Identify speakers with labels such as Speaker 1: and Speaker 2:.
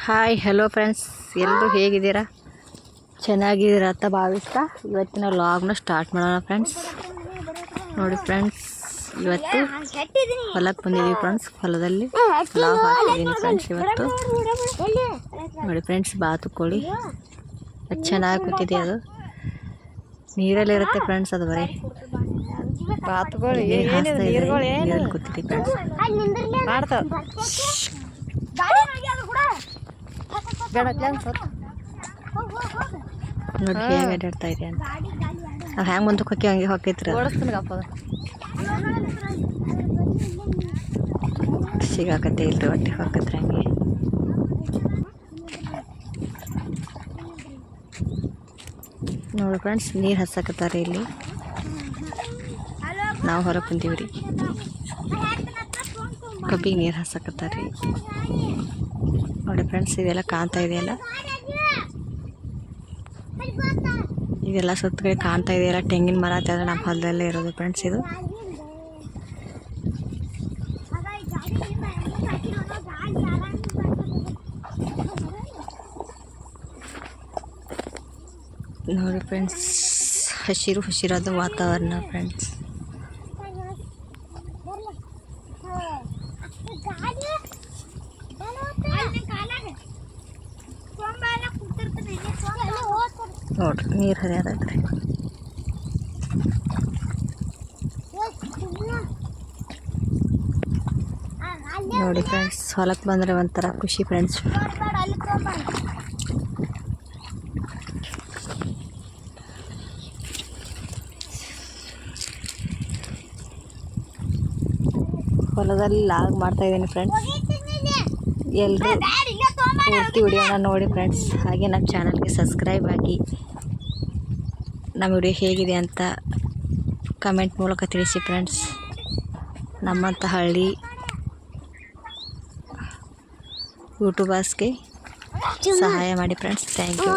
Speaker 1: Hi hello friends, ಎಲ್ಲರೂ ಹೇಗಿದ್ದೀರಾ? ಚೆನ್ನಾಗಿದ್ದೀರಾ ಅಂತ ಭಾವಿಸ್ತಾ ಇವತ್ತಿನ ವ್ಲಾಗ್ನ ಸ್ಟಾರ್ಟ್ ಮಾಡೋಣ ಫ್ರೆಂಡ್ಸ್. ನೋಡಿ ಫ್ರೆಂಡ್ಸ್, ಇವತ್ತು ಹೊಲಕ್ಕೆ ಬಂದಿದ್ದೀವಿ ಫ್ರೆಂಡ್ಸ್. ಹೊಲದಲ್ಲಿ ವ್ಲಾಗ್ ಹಾಕಿದ್ದೀನಿ ಫ್ರೆಂಡ್ಸ್. ಇವತ್ತು ನೋಡಿ ಫ್ರೆಂಡ್ಸ್, ಬಾತುಕೋಳಿ ಅದು ಚೆನ್ನಾಗಿ ಕೂತಿದೆ. ಅದು ನೀರಲ್ಲಿರುತ್ತೆ ಫ್ರೆಂಡ್ಸ್. ಅದು ಬರೀ ಬಾತುಕೋಳಿ ನೀರಲ್ಲಿ ಕೂತಿದೆ ಫ್ರೆಂಡ್ಸ್. ನೋಡಿ ಹೇಗೆ ಅಡ್ಡಾಡ್ತಾ ಇದೆ ಅಂತ. ನಾವು ಹ್ಯಾಂಗೆ ಮುಂದಕ್ಕೆ ಹೋಗಿ ಹಂಗೆ ಹೋಗ್ತೈತ್ರಿ. ಸಿಗಾಕತ್ತೆ ಇಲ್ರಿ, ಒಟ್ಟಿಗೆ ಹಾಕತ್ರಿ ಹಂಗೆ. ನೋಡಿ ಫ್ರೆಂಡ್ಸ್, ನೀರು ಹಸಾಕತ್ತಾರೆ ಇಲ್ಲಿ. ನಾವು ಹೊರಗೆ ಕುಂತೀವಿ ರೀ, ಕಬ್ಬಿಗೆ ನೀರು ಹಸಾಕತ್ತಾರೆ ರೀ. ನೋಡಿ ಫ್ರೆಂಡ್ಸ್, ಇದೆಲ್ಲ ಕಾಣ್ತಾ ಇದೆಯಲ್ಲ, ಇದೆಲ್ಲ ಸುತ್ತಕಡೆ ಕಾಣ್ತಾ ಇದೆಯಲ್ಲ, ತೆಂಗಿನ ಮರ ಅಂತ ನಮ್ಮ ಹೊಲದಲ್ಲೇ ಇರೋದು ಫ್ರೆಂಡ್ಸ್. ಇದು ನೋಡಿ ಫ್ರೆಂಡ್ಸ್, ಹಸಿರಾದ ವಾತಾವರಣ ಫ್ರೆಂಡ್ಸ್. ನೋಡ್ರಿ ನೀರು ಹರಿಯೋದೈತ್ರಿ. ನೋಡಿ ಫ್ರೆಂಡ್ಸ್, ಹೊಲಕ್ಕೆ ಬಂದರೆ ಒಂಥರ ಖುಷಿ ಫ್ರೆಂಡ್ಸ್. ಹೊಲದಲ್ಲಿ ಲಾಗ್ ಮಾಡ್ತಾ ಇದ್ದೀನಿ ಫ್ರೆಂಡ್ಸ್. ಎಲ್ಲರೂ ಪೂರ್ತಿ ವಿಡಿಯೋನ ನೋಡಿ ಫ್ರೆಂಡ್ಸ್. ಹಾಗೆ ನಮ್ಮ ಚಾನಲ್ಗೆ ಸಬ್ಸ್ಕ್ರೈಬ್ ಆಗಿ ನಮ್ಮ ವಿಡಿಯೋ ಹೇಗಿದೆ ಅಂತ ಕಮೆಂಟ್ ಮೂಲಕ ತಿಳಿಸಿ ಫ್ರೆಂಡ್ಸ್. ನಮ್ಮಂಥ ಹಳ್ಳಿ ಯೂಟ್ಯೂಬರ್ಸ್ಗೆ ಸಹಾಯ ಮಾಡಿ ಫ್ರೆಂಡ್ಸ್. Thank you.